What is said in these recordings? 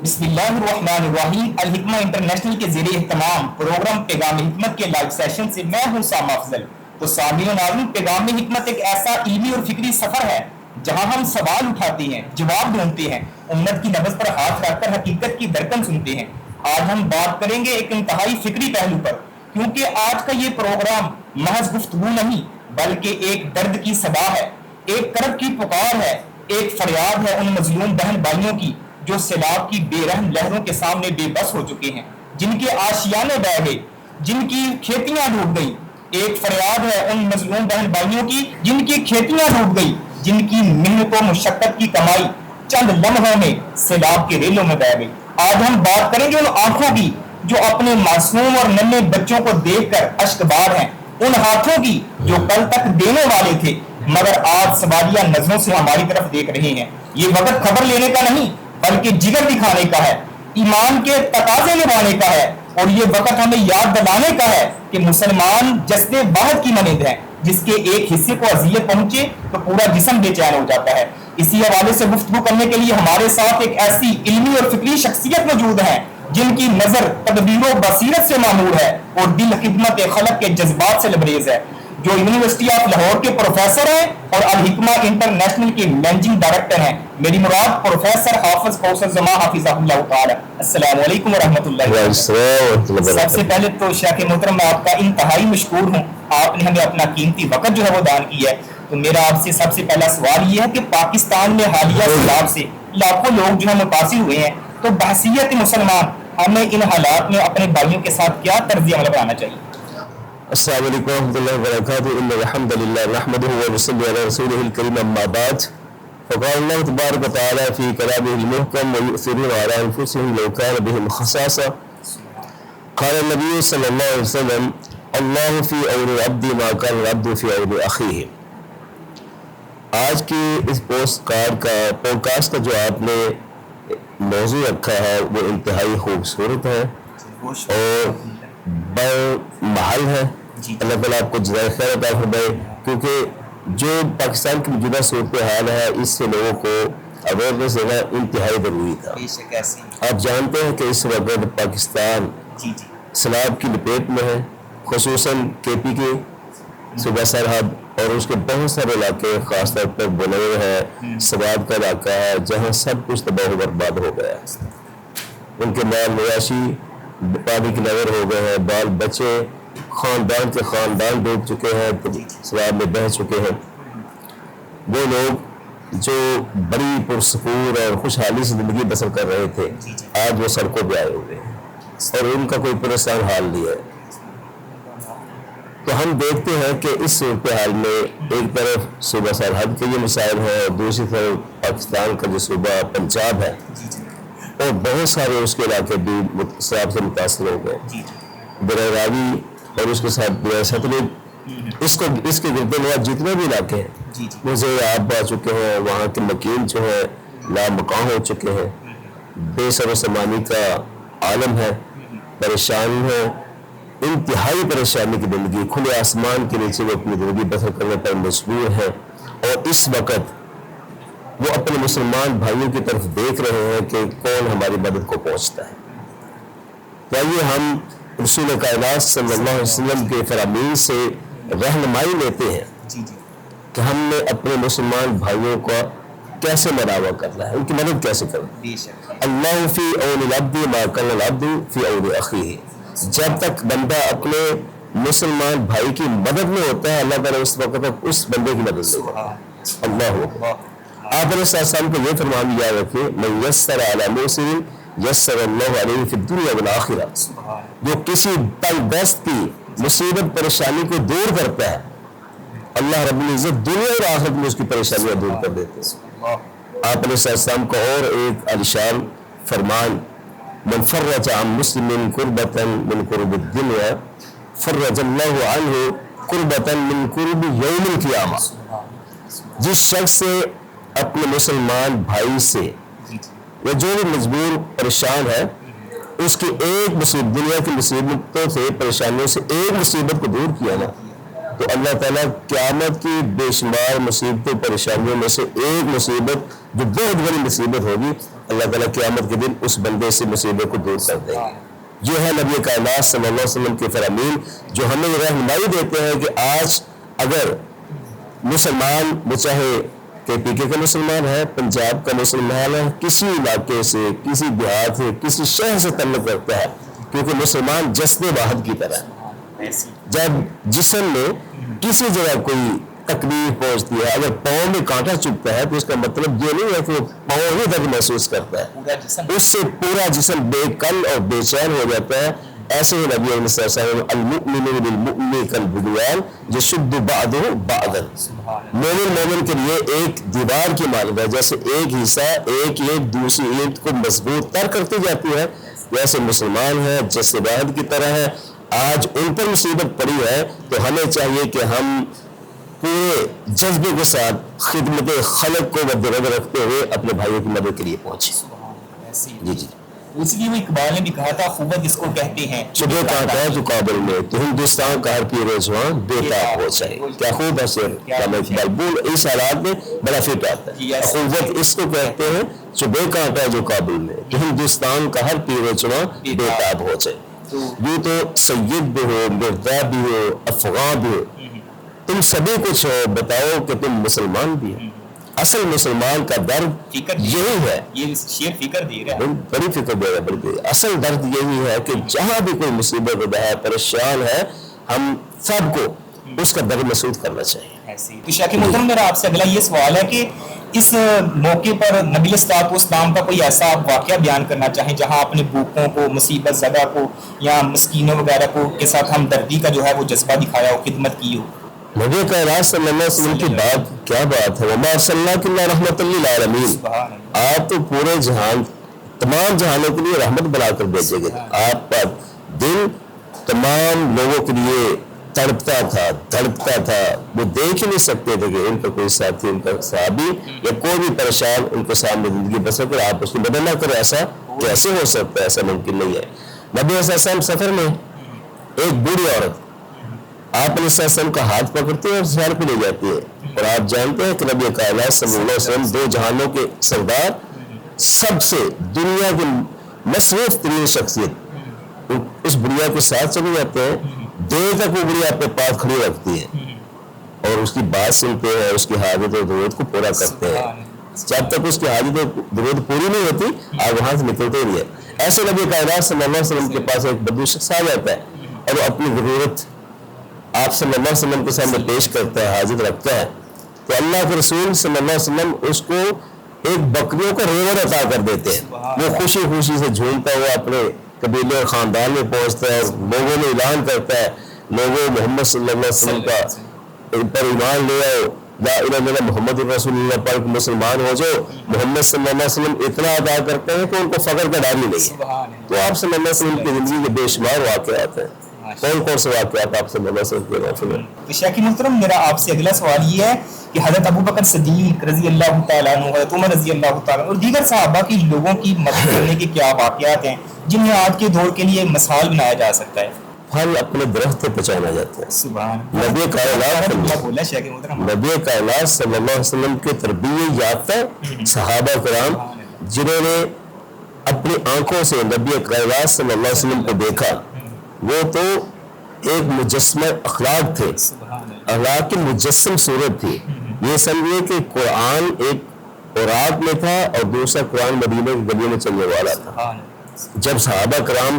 بسم اللہ الرحمن الرحیم۔ الحکمہ انٹرنیشنل کے زیر اہتمام پروگرام پیغام حکمت کے لائیو سیشن سے میں ہوں سامہ افضل۔ تو سامعین و ناظرین، پیغام حکمت ایک ایسا علمی اور فکری سفر ہے جہاں ہم سوال اٹھاتے ہیں، جواب ڈھونڈتے ہیں، امت کی نبض پر ہاتھ رکھ کر حقیقت کی دھڑکن سنتے ہیں۔ آج ہم بات کریں گے ایک انتہائی فکری پہلو پر، کیونکہ آج کا یہ پروگرام محض گفتگو نہیں بلکہ ایک درد کی صدا ہے، ایک کرب کی پکار ہے، ایک فریاد ہے ان مظلوم بہن بھائیوں کی جو سیلاب کی بے رحم لہروں کے سامنے بے بس ہو چکے ہیں، جن کے آشیانے بہہ گئے، جن کی کھیتیاں ڈوب گئی۔ ایک فریاد ہے ان مظلوم بہن بھائیوں کی جن کی کھیتیاں ڈوب گئی، جن کی محنت و مشقت کی کمائی چند لمحوں میں سیلاب کے ریلوں میں بہہ گئی۔ آج ہم بات کریں گے ان آنکھوں کی جو اپنے معصوم اور ننھے بچوں کو دیکھ کر اشک بار ہیں، ان ہاتھوں کی جو کل تک دینے والے تھے مگر آج سوالیہ نظروں سے ہماری طرف دیکھ رہے ہیں۔ یہ وقت خبر لینے کا نہیں بلکہ جگر دکھانے کا ہے، ایمان کے تقاضے نبھانے کا ہے، اور یہ وقت ہمیں یاد دلانے کا ہے کہ مسلمان جسد واحد کی مانند ہے، جس کے ایک حصے کو اذیت پہنچے تو پورا جسم بے چین ہو جاتا ہے۔ اسی حوالے سے گفتگو کرنے کے لیے ہمارے ساتھ ایک ایسی علمی اور فکری شخصیت موجود ہے جن کی نظر تدبیر و بصیرت سے معمور ہے اور دل خدمت خلق کے جذبات سے لبریز ہے، جو یونیورسٹی آف لاہور کے پروفیسر ہیں اور الحکمہ انٹرنیشنل کے مینیجنگ ڈائریکٹر ہیں۔ میری مراد پروفیسر حافظ کوثر زمان حافظہ اللہ تعالی۔ السلام علیکم ورحمۃ اللہ وبرکاتہ۔ سب سے پہلے تو شیخ محترم میں آپ کا انتہائی مشکور ہوں، آپ نے ہمیں اپنا قیمتی وقت جو ہے وہ دان کیا ہے۔ تو میرا آپ سے سب سے پہلا سوال یہ ہے کہ پاکستان میں حالیہ سیلاب سے لاکھوں لوگ جو ہے متاثر ہوئے ہیں، تو بحیثیت مسلمان ہمیں ان حالات میں اپنے بھائیوں کے ساتھ کیا طرز عمل بنانا چاہیے؟ السلام علیکم ورحمۃ اللہ وبرکاتہ۔ ان الحمد للہ نحمده ونصلی علی رسوله الکریم، اما بعد، فقال اللہ تبارک وتعالی فی کلامہ المحکم ویؤثرون علی انفسهم لو کان بهم خصاصہ۔ قال النبی صلی اللہ علیہ وسلم اللہ فی عون العبد ما کان العبد فی عون اخیہ۔ آج کی اس پوڈ کاسٹ کا جو آپ نے موضوع رکھا ہے وہ انتہائی خوبصورت ہے اور محل ہے۔ اللہ تعالیٰ آپ کو جزائے خیر عطا فرمائے، کیونکہ جو پاکستان کی موجودہ صورتحال ہے اس سے لوگوں کو اویئرنیس دینا انتہائی ضروری تھا۔ آپ جانتے ہیں کہ اس وقت پاکستان سیلاب کی لپیٹ میں ہے، خصوصاً کے پی کے صوبہ سرحد اور اس کے بہت سارے علاقے، خاص طور پر بنور ہے، سوات کا علاقہ ہے، جہاں سب کچھ تباہ و برباد ہو گیا ہے۔ ان کے مال مواشی پانی کے نظر ہو گئے ہیں، بال بچے خاندان کے خاندان ڈوب چکے ہیں، سیلاب میں بہہ چکے ہیں۔ وہ لوگ جو بڑی پرسکون اور خوشحالی سے زندگی بسر کر رہے تھے آج وہ سڑکوں پہ آئے ہوئے ہیں اور ان کا کوئی پریشان حال نہیں ہے۔ تو ہم دیکھتے ہیں کہ اس صورتحال میں ایک طرف صوبہ سرحد کے یہ مسائل ہیں اور دوسری طرف پاکستان کا جو صوبہ پنجاب ہے اور بہت سارے اس کے علاقے بھی سیلاب سے متاثر ہو گئے۔ دریا راوی اور اس کے ساتھ دریا ستلج، اس کے گرد و نواح جتنے بھی علاقے ہیں وہ زیر آب آ چکے ہیں، وہاں کے مکین جو ہیں لامکان ہو چکے ہیں، بے سر و سامانی کا عالم ہے، پریشان ہے، انتہائی پریشانی کی زندگی، کھلے آسمان کے نیچے وہ اپنی زندگی بسر کرنے پر مجبور ہیں، اور اس وقت وہ اپنے مسلمان بھائیوں کی طرف دیکھ رہے ہیں کہ کون ہماری مدد کو پہنچتا ہے۔ چاہیے ہم رسول کائنات صلی اللہ علیہ وسلم کے فرامین سے رہنمائی لیتے ہیں کہ ہم نے اپنے مسلمان بھائیوں کا کیسے مراوا کرنا ہے، ان کی مدد کیسے کرنا ہے۔ اللہ فی عون العبد ما کان العبد فی عون اخیہ۔ جب تک بندہ اپنے مسلمان بھائی کی مدد میں ہوتا ہے، اللہ تعالیٰ اس وقت تک اس بندے کی مدد نہیں کرتا۔ اللہ اکبر۔ آپ علیہ السلام کو یہ فرمان یاد رکھے، من یسر علی موسر یسر اللہ علیہ فی الدنیا والآخرہ۔ جو کسی تنگ دست کی مصیبت پریشانی کو دور کرتا ہے، اللہ رب العزت دنیا اور آخرت میں اس کی پریشانیاں دور کر دیتے ہیں۔ آپ علیہ السلام کا اور ایک عالیشان فرمان، من فرج عن مسلم کربۃ من کرب الدنیا فرج اللہ عنہ کربۃ من کرب یوم القیامہ۔ جس شخص سے اپنے مسلمان بھائی سے وہ جو بھی مجبور پریشان ہے، اس کی ایک مصیبت، دنیا کی مصیبتوں سے پریشانیوں سے ایک مصیبت کو دور کیا نا، تو اللہ تعالیٰ قیامت کی بے شمار مصیبتوں پریشانیوں میں سے ایک مصیبت جو بہت بڑی مصیبت ہوگی اللہ تعالیٰ قیامت کے دن اس بندے سے مصیبت کو دور کر دیں گے. یہ ہے نبی کائنات صلی اللہ علیہ وسلم کے فرامین جو ہمیں رہنمائی دیتے ہیں کہ آج اگر مسلمان، وہ چاہے کہ پی کے کا مسلمان ہے، پنجاب کا مسلمان ہے، کسی علاقے سے، کسی دیہات سے، کسی شہر سے تعلق رکھتا ہے، کیونکہ مسلمان جسد واحد کی طرح ہے. جب جسم میں کسی جگہ کوئی تکلیف پہنچتی ہے، اگر پاؤں میں کانٹا چبھتا ہے تو اس کا مطلب یہ نہیں ہے کہ وہ پاؤں ہی درد محسوس کرتا ہے، اس سے پورا جسم بے کل اور بے چین ہو جاتا ہے. ایسے ہی نبی علیہ السلام المؤمن بالمؤمن کالبنیان یشد بعضہ بعضا، مومن کے لیے ایک دیوار کی مانند ہے، جیسے ایک حصہ ایک دوسری اینٹ کو مضبوط تر کرتی جاتی ہے، ویسے مسلمان ہیں جیسے واحد کی طرح ہے. آج ان پر مصیبت پڑی ہے تو ہمیں چاہیے کہ ہم پورے جذبے کے ساتھ خدمت خلق کو مد نظر رکھتے ہوئے اپنے بھائیوں کی مدد کے لیے پہنچے. جی اس لیے وہ اقبال نے بھی کہا تھا قوت جس کو کہتے ہیں صبح کہتا ہے جو قابل میں تو ہندوستان کا ہر پیر جوان بےتاب ہو جائے. کیا خوب ہے شعر علامہ اقبال، بول اس حالات میں بڑا فٹ آتا ہے. قوت اس کو کہتے ہیں صبح کہتا ہے جو قابل میں تو ہندوستان کا ہر پیر جوان بےتاب ہو جائے. یوں تو سید بھی ہو، مرزا بھی ہو، افغان بھی ہو، تم سبھی کچھ ہو، بتاؤ کہ تم مسلمان بھی ہو. اصل مسلمان کا درد یہی ہے، یہ شعر فکر دے رہا ہے، بڑی فکر دے رہا ہے، بڑی اصل درد یہی ہے کہ جہاں بھی کوئی مصیبت ہوتا ہے، پریشان ہے، ہم سب کو اس کا درد محسوس کرنا چاہیے. تو شیخ محترم میرا آپ سے اگلا یہ سوال ہے کہ اس موقع پر نبی اسلام کا کوئی ایسا آپ واقعہ بیان کرنا چاہیں جہاں اپنے بھوکوں کو، مصیبت زدہ کو یا مسکینوں وغیرہ کو کے ساتھ ہمدردی کا جو ہے وہ جذبہ دکھایا ہو، خدمت کی ہو. نبی کائنات صلی اللہ علیہ وسلم کی بات کیا بات ہے، وما ارسلناک الا رحمۃ للعالمین، آپ تو پورے جہان، تمام جہانوں کے لیے رحمت بنا کر بھیجے گئے. آپ کا دل تمام لوگوں کے لیے تڑپتا تھا، دھڑکتا تھا، وہ دیکھ ہی نہیں سکتے تھے کہ ان کا کوئی ساتھی، ان کا صحابی یا کوئی بھی پریشان ان کے سامنے زندگی بسر کر آپ اس کی مدد نہ کریں. ایسا کیسے ہو سکتا ہے؟ ایسا ممکن نہیں ہے. نبی علیہ السلام سفر میں ایک بوڑھی عورت آپ علیہ السلام کا ہاتھ پکڑتے ہیں اور سیر پہ لے جاتی ہے، اور آپ جانتے ہیں کہ نبی کائنات صلی اللہ علیہ وسلم دو جہانوں کے سردار، سب سے دنیا کی مصروف ترین شخصیت، اس بڑھیا کے ساتھ چلے جاتے ہیں. دیر تک وہ بڑھیا اپنے پاس کھڑی رکھتی ہے اور اس کی بات سنتے ہیں، اس کی حاجت و ضرورت کو پورا کرتے ہیں. جب تک اس کی حاجت و ضرورت پوری نہیں ہوتی آپ وہاں سے نکلتے ہی نہیں ہے. ایسے نبی کائنات صلی اللہ علیہ وسلم کے پاس ایک بدو شخص آ جاتا ہے اور وہ اپنی ضرورت آپ صلی اللہ علیہ وسلم کے سامنے پیش کرتا ہے، حاجت رکھتا ہے، تو اللہ کے رسول صلی اللہ علیہ وسلم اس کو ایک بکریوں کا ریوڑ عطا کر دیتے ہیں. وہ خوشی خوشی سے جھولتا ہوا اپنے قبیلے اور خاندان میں پہنچتا ہے اور لوگوں میں اعلان کرتا ہے، لوگوں محمد صلی اللہ علیہ وسلم کا پر ایمان لے آؤ، لا الہ الا اللہ محمد رسول اللہ پر مسلمان ہو جاؤ. محمد صلی اللہ علیہ وسلم اتنا ادا کرتے ہیں کہ ان کو فخر کا ڈر ہی نہیں ہے. تو آپ صلی اللہ علیہ وسلم کی زندگی کے بے شمار واقعات ہیں. کون سے واقعات آپ سے تو شیخ محترم میرا آپ سے اگلا سوال یہ ہے کہ حضرت ابو بکر صدیق رضی اللہ تعالیٰ عنہ، حضرت عمر رضی اللہ تعالیٰ عنہ اور دیگر صحابہ کی لوگوں کی مدد کرنے کے کیا واقعات ہیں جنہیں آج کے دور کے لیے مثال بنایا جا سکتا ہے؟ پھل اپنے درخت پہ پہچانا جاتا ہے. نبی کائنات صلی اللہ علیہ وسلم کے تربیت یافتہ صحابہ کرام جنہوں نے اپنی آنکھوں سے نبی کائنات صلی اللہ علیہ وسلم کو دیکھا، وہ تو ایک مجسمہ اخلاق تھے، اخلاق کی مجسم صورت تھی. یہ سمجھے کہ قرآن ایک اوراق میں تھا اور دوسرا قرآن مدینہ کی گلیوں میں چلنے والا تھا. جب صحابہ کرام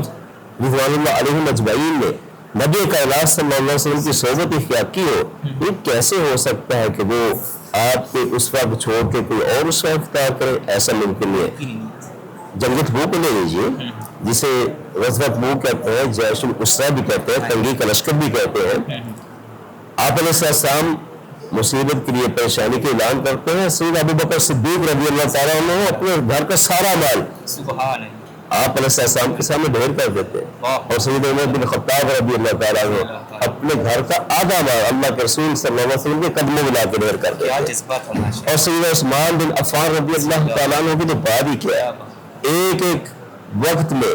رضوان اللہ علیہم اجمعین نے نبی کائنات صلی اللہ علیہ وسلم کی صحبت اختیار کی ہو، یہ کیسے ہو سکتا ہے کہ وہ آپ کے اس وقت چھوڑ کے کوئی اور اس وقت اختیار کرے؟ ایسا ممکن نہیں ہے. جنگ تبوک لے لیجیے، جسے غزوہ تبوک کہتے ہیں، جیش الاسرا بھی کہتے ہیں، تنگی کا لشکر بھی کہتے ہیں. آپ علیہ السلام مصیبت کے لیے پریشانی کے اعلان کرتے ہیں. سیدنا ابو بکر صدیق رضی اللہ تعالیٰ عنہ اپنے گھر کا سارا مال آپ علیہ السلام کے سامنے ڈھیر کر دیتے ہیں، اور سیدنا عمر بن خطاب رضی اللہ تعالیٰ عنہ اپنے گھر کا آدھا مال اللہ کے رسول صلی اللہ علیہ وسلم کے قدموں میں لا کے ڈھیر کر دیتے ہیں. اور سیدنا عثمان بن عفان رضی اللہ تعالیٰ عنہ کی تو بات ہی کیا ہے، ایک ایک وقت میں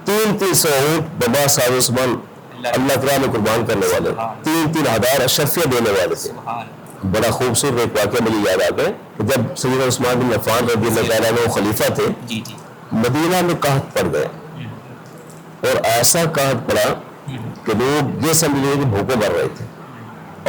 300 اونٹ بابا صاحب عثمان اللہ تعالیٰ میں قربان کرنے والے، 3,000 اشرفیہ دینے والے تھے. بڑا خوبصورت ایک واقعہ مجھے یاد آ گیا کہ جب سیدنا عثمان بن عفان رضی اللہ تعالیٰ عنہ خلیفہ تھے، مدینہ میں قحط پڑ گئے، اور ایسا قحط پڑا کہ لوگ یہ سمجھ لیے کہ بھوکے مر رہے تھے،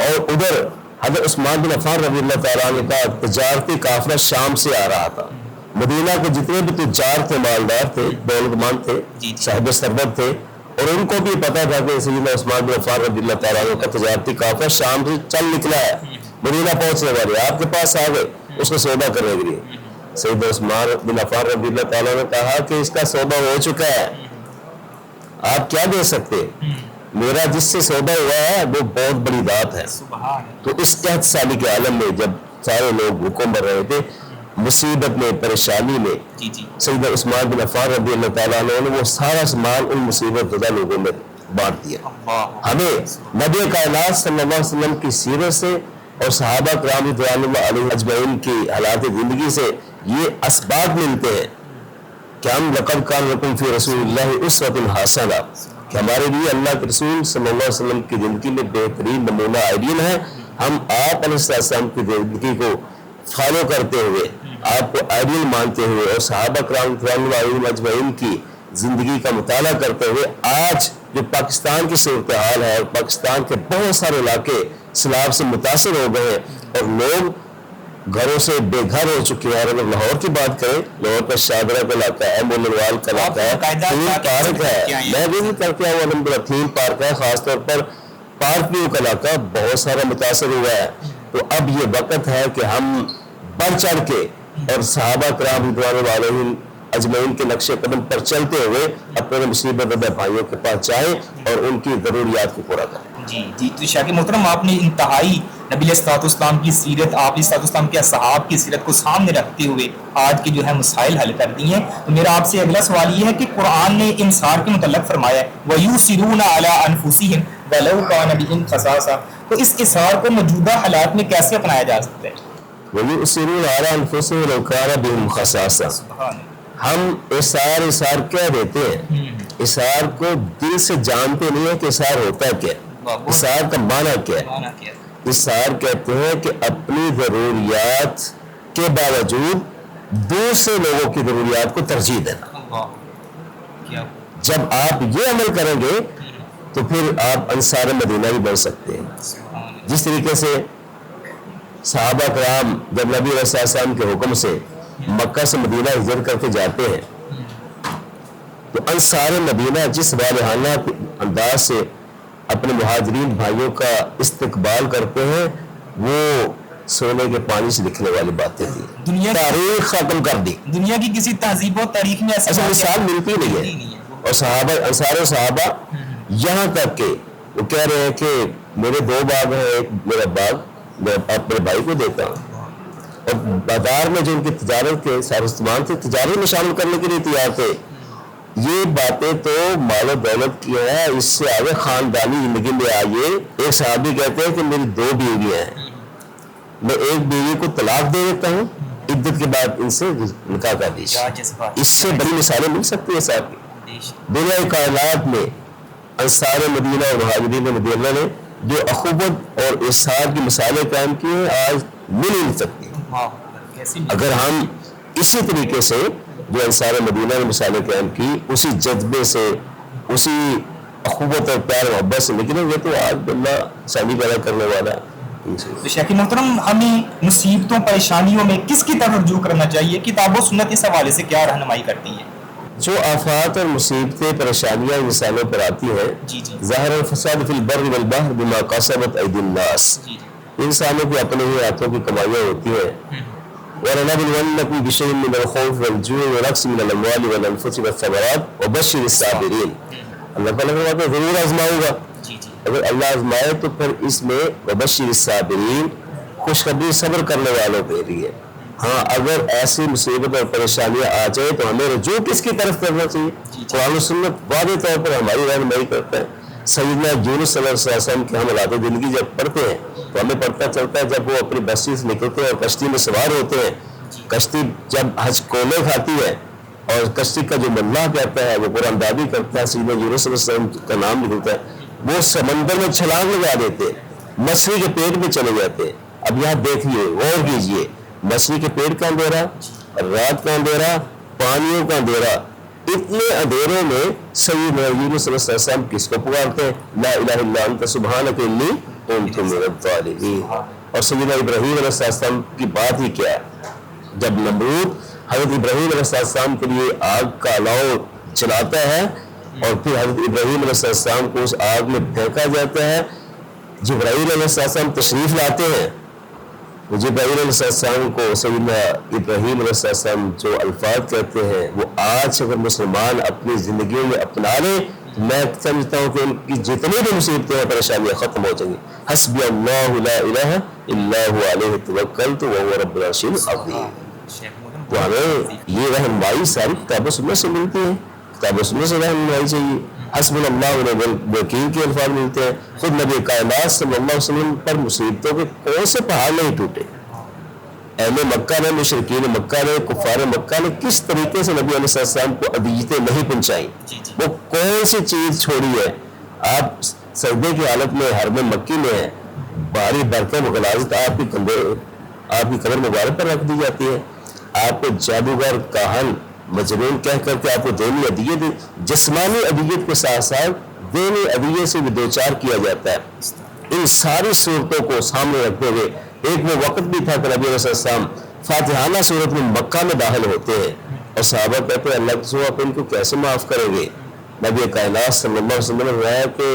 اور ادھر حضرت عثمان بن عفان رضی اللہ تعالیٰ عنہ کا تجارتی قافلہ شام سے آ رہا تھا۔ مدینہ کے جتنے بھی تجار تھے، مالدار تھے، دولت مند تھے، صاحب ثروت تھے، اور ان کو بھی پتا تھا کہ سیدنا عثمان بن عفان رضی اللہ تعالیٰ عنہ کا تجارتی قافلہ شام سے چل نکلا ہے، مدینہ پہنچنے والے، آپ کے پاس آ گئے اس کو سودا کرنے کے لیے۔ سیدنا عثمان بن عفان رضی اللہ تعالیٰ نے کہا کہ اس کا سودا ہو چکا ہے، آپ کیا دے سکتے، میرا جس سے سودا ہوا ہے وہ بہت بڑی بات ہے۔ تو اس قحط سالی کے عالم میں جب سارے لوگ بھوکوں مر رہے تھے، مصیبت میں، پریشانی میں، سیدنا عثمان بن عفان رضی اللہ تعالیٰ عنہ نے وہ سارا سامان ان مصیبت زدہ لوگوں میں بانٹ دیا۔ ہمیں نبی کائنات صلی اللہ علیہ وسلم کی سیرت سے اور صحابہ کرام رضوان اللہ علیہم اجمعین کی حالات زندگی سے یہ اسباب ملتے ہیں کہ ہم لقد کان لکم فی رسول اللہ اسوۃ حسنہ، کہ ہمارے لیے اللہ کے رسول صلی اللہ علیہ وسلم کی زندگی میں بہترین نمونہ آئیڈین ہے۔ ہم آپ علیہ السلام کی زندگی کو فالو کرتے ہوئے، آپ کو آئیڈیل مانتے ہوئے اور صحابہ کرام رضوان اللہ علیہم اجمعین کی زندگی کا مطالعہ کرتے ہوئے آج جو پاکستان کی صورتحال ہے، اور پاکستان کے بہت سارے علاقے سیلاب سے متاثر ہو گئے اور لوگ گھروں سے بے گھر ہو چکے ہیں۔ اگر لاہور کی بات کریں، لاہور کا شاہدرہ کا علاقہ ہے، مولوال کا علاقہ ہے، تھیم پارک ہے، میں بھی کر کے آؤں الحمدللہ، تھیم پارک ہے، خاص طور پر پارک ویو کا علاقہ بہت سارا متاثر ہوا ہے۔ تو اب یہ وقت ہے کہ ہم بڑھ چڑھ کے اور صحابہ کرام رضوان اللہ علیہم اجمعین کے نقش قدم پر چلتے ہوئے اپنے مصیبت زدہ بھائیوں کے پاس جائیں اور ان کی ضروریات کو پورا کریں۔ جی تو شاہ محترم، آپ نے انتہائی نبی علیہ الصلوۃ والسلام کی سیرت، آپ علیہ الصلوۃ والسلام کے اصحاب کی سیرت کو سامنے رکھتے ہوئے آج کے جو ہے مسائل حل کر دی ہیں۔ تو میرا آپ سے اگلا سوال یہ ہے کہ قرآن نے انصار کے متعلق فرمایا ہے وَيُؤْثِرُونَ عَلَىٰ أَنفُسِهِمْ وَلَوْ كَانَ بِهِمْ خَصَاصَةٌ، تو اس اصرار کو موجودہ حالات میں کیسے اپنایا جا سکتا ہے؟ وَيُؤْثِرُونَ عَلَىٰ أَنفُسِهِمْ وَلَوْ كَانَ بِهِمْ خَصَاصَةٌ، ہم اصرار کیا دیتے ہیں، اصرار کو دل سے جانتے نہیں ہیں کہ اصرار ہوتا کیا ہے، اصرار کا معنی کیا ہے۔ اصرار کہتے ہیں کہ اپنی ضروریات کے باوجود دوسرے لوگوں کی ضروریات کو ترجیح دینا۔ جب آپ یہ عمل کریں گے تو پھر آپ انصار مدینہ بھی بن سکتے ہیں۔ جس طریقے سے صحابہ کرام جب نبی علیہ السلام کے حکم سے مکہ سے مدینہ ہجرت کر کے جاتے ہیں تو انصار مدینہ جس والہانہ انداز سے اپنے مہاجرین بھائیوں کا استقبال کرتے ہیں، وہ سونے کے پانی سے لکھنے والی باتیں تھیں، تاریخ ختم کر دی، دنیا کی کسی تہذیب و تاریخ میں ایسا مثال ملتی نہیں ہے۔ اور صحابہ، انصار و صحابہ یہاں تک کہ وہ کہہ رہے ہیں کہ میرے 2 باغ ہیں، ایک میرا باغ میں اپنے بھائی کو دیتا ہوں، اور بازار میں جو ان کی تجارت کے سارے استعمال تھے، تجارت میں شامل کرنے کے لیے تیار تھے۔ یہ باتیں تو مال و دولت کی ہے، اس سے آگے خاندانی زندگی میں آئیے۔ ایک صحابی کہتے ہیں کہ میری 2 بیویاں ہیں، میں ایک بیوی کو طلاق دے دیتا ہوں، عدت کے بعد ان سے نکاح کر دیجیے۔ اس سے بڑی مثالیں مل سکتی ہیں صاحب کی۔ دنیا کائنات میں انصار مدینہ اور مہاجرین مدینہ نے جو اخوت اور احسان کی مثالیں قائم کی ہیں، آج مل نہیں سکتی۔ اگر ہم اسی طریقے سے جو انصار مدینہ نے مثالیں قائم کی، اسی جذبے سے، اسی اخوت اور پیار محبت سے نکلیں گے تو آج اللہ سانی پیدا کرنے والا ہے۔ تو شیخ محترم، ہمیں مصیبتوں پریشانیوں میں کس کی طرف رجوع کرنا چاہیے؟ کتاب و سنت اس حوالے سے کیا رہنمائی کرتی ہے؟ جو آفات اور مصیبتیں پریشانیاں انسانوں پر آتی ہیں، ظاہر الفساد فی البر والبحر بما کسبت ایدی الناس، انسانوں کے اپنے ہی ہاتھوں کی کمائیاں ہوتی ہیں۔ وَلَنَبْلُوَنَّكُمْ بِشَيْءٍ مِّنَ الْخَوْفِ وَالْجُوعِ وَنَقْصٍ مِّنَ الْأَمْوَالِ وَالْأَنفُسِ وَالثَّمَرَاتِ وَبَشِّرِ الصَّابِرِينَ۔ اللہ تعالیٰ فرماتا ہے ضرور آزماؤں گا۔ اگر اللہ آزمائے تو پھر اس میں وَبَشِّرِ الصَّابِرِينَ، خوشخبری صبر کرنے والوں کے لیے۔ ہاں، اگر ایسی مصیبت اور پریشانیاں آ جائے تو ہمیں رجوع کس کی طرف کرنا چاہیے؟ قرآن و سنت واضح طور پر ہماری رہنمائی کرتا ہے۔ سیدنا یونس صلی اللہ علیہ وسلم کے ہم حالات زندگی جب پڑھتے ہیں تو ہمیں پتہ چلتا ہے جب وہ اپنی بستی سے نکلتے ہیں اور کشتی میں سوار ہوتے ہیں، کشتی جب حج کولے کھاتی ہے اور کشتی کا جو ملاح کہتا ہے وہ قرآن دادی کرتا ہے، سیدنا یونس صلی اللہ علیہ وسلم کا نام نکلتا ہے، وہ سمندر میں چھلانگ لگا دیتے، مچھلی کے پیٹ میں چلے جاتے۔ اب یہاں دیکھیے، غور کیجیے، مچھلی کے پیٹ کا اندھیرا، رات کا اندھیرا، پانیوں کا اندھیرا، اتنے اندھیروں میں سیدنا یونس صلی اللہ علیہ وسلم کس کو پکارتے ہیں؟ لا الہ الا انت سبحانک انی کنت من الظالمین۔ اور سیدنا ابراہیم علیہ السلام کی بات ہی کیا ہے، جب نمرود حضرت ابراہیم علیہ السلام کے لیے آگ کا الاؤ چلاتا ہے اور پھر حضرت ابراہیم علیہ السلام کو اس آگ میں پھینکا جاتا ہے، جبرائیل علیہ السلام تشریف لاتے ہیں، جبرائیل علیہ السلام کو سیدنا ابراہیم علیہ السلام جو الفاظ کہتے ہیں وہ آج اگر مسلمان اپنی زندگیوں میں اپنا لیں، میں سمجھتا ہوں کہ ان کی جتنی بھی مصیبتیں اور پریشانیاں ختم ہو جائیں گی۔ حسبی اللہ لا الہ الا هو علیہ توکلت وهو رب العرش العظیم۔ تو ہمیں یہ رہنمائی ساری کتاب و سنت سے ملتی ہے، کتاب و سنت سے رہنمائی چاہیے۔ حسب اللہ ونعم الوکیل کے الفاظ ملتے ہیں۔ خود نبی کائنات صلی اللہ علیہ وسلم پر مصیبتوں کے کون سے پہاڑ نہیں ٹوٹے؟ اہل مکہ نے، مشرکین مکہ نے، کفار مکہ نے کس طریقے سے نبی علیہ السلام کو اذیتیں نہیں پہنچائیں؟ وہ کون سی چیز چھوڑی ہے؟ آپ سجدے کی حالت میں حرم مکی میں ہیں، بھاری برکت غلاظت آپ کی قدر مبارک پر رکھ دی جاتی ہے، آپ کو جادوگر، کاہن، مجنون کہہ کر کے آپ کو دینی اذیت، جسمانی اذیت کے ساتھ ساتھ دینی اذیت سے بھی دوچار کیا جاتا ہے۔ ان ساری صورتوں کو سامنے رکھتے ہوئے ایک وہ وقت بھی تھا کہ نبی علیہ السلام فاتحانہ صورت میں مکہ میں داخل ہوتے ہیں اور صحابہ کہتے ہیں اللہ کے سوا آپ ان کو کیسے معاف کریں گے؟ نبی کائنات صلی اللہ علیہ وسلم نے فرمایا کہ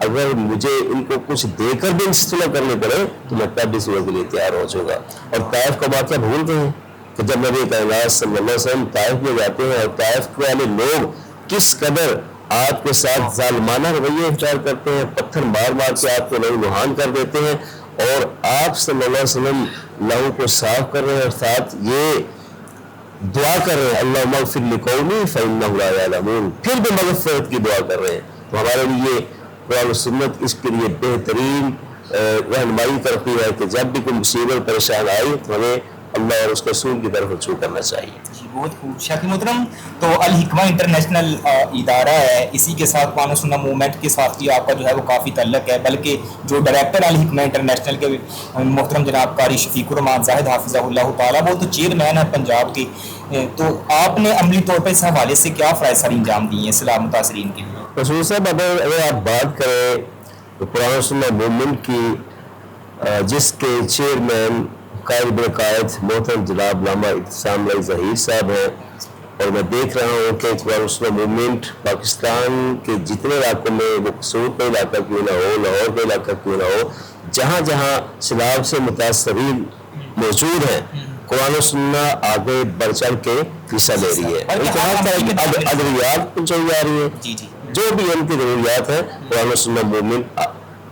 اگر مجھے ان کو کچھ دے کر بھی ان سے صلح کرنی پڑے تو میں تب بھی صلح کے لیے تیار ہو جاؤں گا۔ اور طائف کا واقعہ بھول گئے ہیں کہ جب نبی کائنات صلی اللہ علیہ وسلم طائف میں جاتے ہیں اور طائف والے لوگ کس قدر آپ کے ساتھ ظالمانہ رویے اختیار کرتے ہیں، پتھر مار مار کے آپ کو لہو لہان کر دیتے ہیں، اور آپ صلی اللہ علیہ وسلم لہو کو صاف کر رہے ہیں اور ساتھ یہ دعا کر رہے ہیں اللہم اغفر لقومی فإنہم لا یعلمون، پھر بھی مغفرت کی دعا کر رہے ہیں۔ تو ہمارے لیے قرآن و سنت اس کے لیے بہترین رہنمائی کرتی ہے کہ جب بھی کوئی مصیبت پریشان آئی تو ہمیں اللہ اور اس کے رسول کی طرف رجوع کرنا چاہیے۔ جی بہت خوب شیخ محترم، تو الحکمہ انٹرنیشنل ادارہ ہے، اسی کے ساتھ قرآن و سنت موومنٹ کے ساتھ بھی آپ کا جو ہے وہ کافی تعلق ہے، بلکہ جو ڈائریکٹر الحکمہ انٹرنیشنل کے محترم جناب قاری شفیق الرحمان زاہد حافظہ اللہ تعالیٰ، وہ تو چیئرمین ہے پنجاب کے، تو آپ نے عملی طور پر اس حوالے سے کیا فرائض سر انجام دیے ہیں سیلاب متاثرین کے لیے؟ رسول صاحب اگر آپ بات کریں تو قرآن و سنت موومنٹ کی جس کے چیئرمین قائد قائد محترم جناب علامہ اعتصام علی ظہیر صاحب ہیں، اور میں دیکھ رہا ہوں کہ قرآن و سنت موومنٹ پاکستان کے جتنے علاقوں میں، وہ قصور کا علاقہ کیوں نہ ہو، لاہور کا علاقہ کیوں نہ ہو، جہاں جہاں سیلاب سے متاثرین موجود ہیں، قرآن و سنت آگے بڑھ چڑھ کے حصہ لے رہی ہے، ادویات پہنچائی جا رہی ہے، جو بھی ان کی ضروریات ہیں قرآن و سنت موومنٹ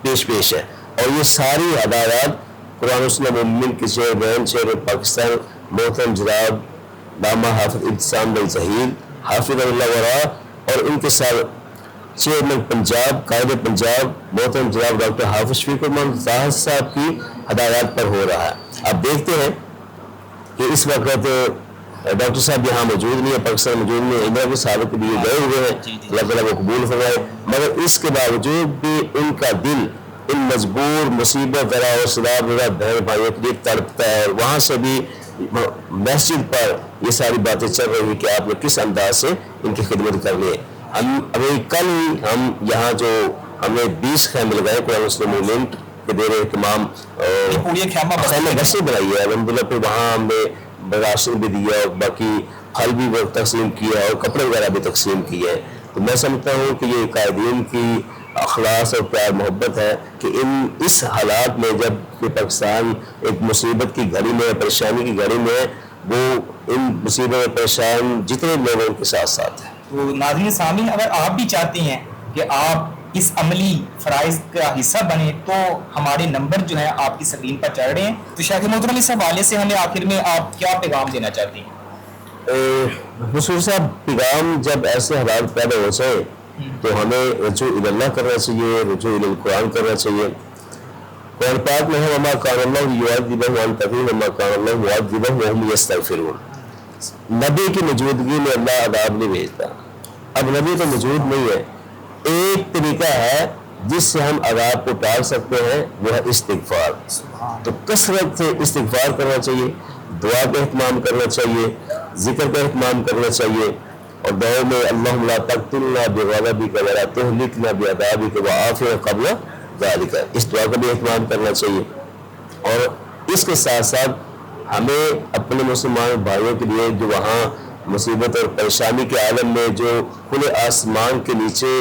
پیش ہے۔ اور یہ ساری ہدایات قرآن و سنت موومنٹ کے چیئرمین پاکستان محترم جناب علامہ حافظ اعتصام علی ظہیر حافظ اللہ ورا، اور ان کے ساتھ چیئرمین پنجاب قائد پنجاب محترم جناب ڈاکٹر حافظ شفیق الرحمان زاہد صاحب کی ہدایات پر ہو رہا ہے۔ آپ دیکھتے ہیں کہ اس وقت ڈاکٹر صاحب یہاں موجود نہیں ہے، پاکستان موجود نہیں ہے، عمرہ کے سالوں کے لیے گئے ہوئے ہیں، اللہ تعالیٰ کو قبول فرمائے، مگر اس کے باوجود بھی ان کا دل ان مجبور مصیبت ذرا اور سیلاب بہن بھائیوں کے لیے تڑپتا ہے۔ وہاں سے بھی مسجد پر یہ ساری باتیں چل رہی ہیں کہ آپ نے کس انداز سے ان کی خدمت کرنی ہے۔ ابھی کل ہی ہم یہاں جو ہم نے 20 خیمے لگائے قرآن و سنت موومنٹ کے دیر اہتمام، خیمہ بسیں بنائی ہے الحمدللہ، پھر وہاں ہم نے راشن بھی دیا اور باقی پھل بھی تقسیم کیا اور کپڑے وغیرہ بھی تقسیم کیے ہیں۔ تو میں سمجھتا ہوں کہ یہ قائدین کی اخلاص اور پیار محبت ہے کہ اس حالات میں جب کہ پاکستان ایک مصیبت کی گھڑی میں، پریشانی کی گھڑی میں، وہ ان مصیبت پریشان جتنے لوگوں کے ساتھ ساتھ ہیں۔ تو ناظرین سامعین، اگر آپ بھی چاہتے ہیں کہ آپ اس عملی فرائض کا حصہ بنے تو ہمارے نمبر جو ہیں آپ کی اسکرین پر چڑھ رہے ہیں۔ تو شیخ محترم اس حوالے سے ہمیں آخر میں آپ کیا پیغام دینا چاہتے ہیں؟ رسول صاحب، پیغام جب ایسے حالات پیدا ہو جائے تو ہمیں رجوع اللہ کرنا چاہیے، رجوع القرآن کرنا چاہیے۔ قرآن پاک میں ہے وما کان اللہ لیعذبہم وانت فیہم وما کان اللہ معذبہم وہم یستغفرون۔ نبی کی موجودگی میں اللہ عذاب نہیں بھیجتا۔ اب نبی تو موجود نہیں ہے، ایک طریقہ ہے جس سے ہم عذاب کو ٹال سکتے ہیں وہ ہے استغفار. تو کثرت سے استغفار کرنا چاہیے، دعا کا اہتمام کرنا چاہیے، ذکر کا اہتمام کرنا چاہیے، اور دعاؤں میں اللہم لا تقتلنا بغضبک ولا تہلکنا بعذابک وعافنا قبل ذلک، اس دعا کا بھی اہتمام کرنا چاہیے. اور اس کے ساتھ ساتھ ہمیں اپنے مسلمان بھائیوں کے لیے جو وہاں مصیبت اور پریشانی کے عالم میں جو کھلے آسمان کے نیچے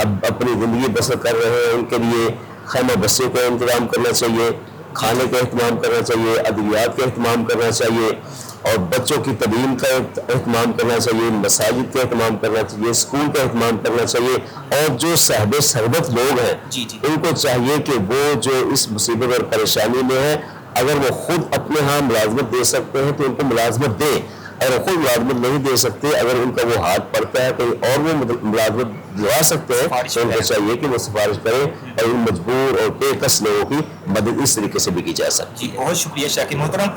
اب اپنی زندگی بسر کر رہے ہیں، ان کے لیے خیمہ بسے کا انتظام کرنا چاہیے، کھانے کا اہتمام کرنا چاہیے، ادویات کا اہتمام کرنا چاہیے، اور بچوں کی تعلیم کا اہتمام کرنا چاہیے، مساجد کا اہتمام کرنا چاہیے، اسکول کا اہتمام کرنا چاہیے. اور جو صاحب ثروت لوگ ہیں ان کو چاہیے کہ وہ جو اس مصیبت اور پریشانی میں ہیں، اگر وہ خود اپنے ہاں ملازمت دے سکتے ہیں تو ان کو ملازمت دیں، اور خود ملازمت نہیں دے سکتے، اگر ان کا وہ ہاتھ پڑتا ہے کہیں اور وہ ملازمت دلا سکتے ہیں تو ان کو چاہیے کہ وہ سفارش کریں اور ان مجبور اور بے کس لوگوں کی مدد اس طریقے سے بھی کی جا سکتی ہے. بہت شکریہ شاکر محترم.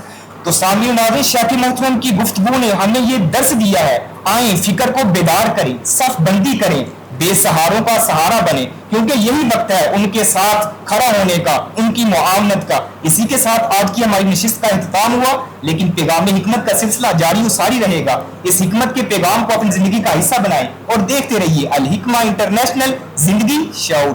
تو سامعین و ناظرین، شاکر محترم کی گفتگو نے ہمیں یہ درس دیا ہے، آئیں فکر کو بیدار کریں، صف بندی کریں، بے سہاروں کا سہارا بنیں، کیونکہ یہی وقت ہے ان کے ساتھ کھڑا ہونے کا، ان کی معاونت کا. اسی کے ساتھ آج کی ہماری نشست کا اختتام ہوا، لیکن پیغام حکمت کا سلسلہ جاری و ساری رہے گا. اس حکمت کے پیغام کو اپنی زندگی کا حصہ بنائیں اور دیکھتے رہیے الحکمہ انٹرنیشنل، زندگی شعور.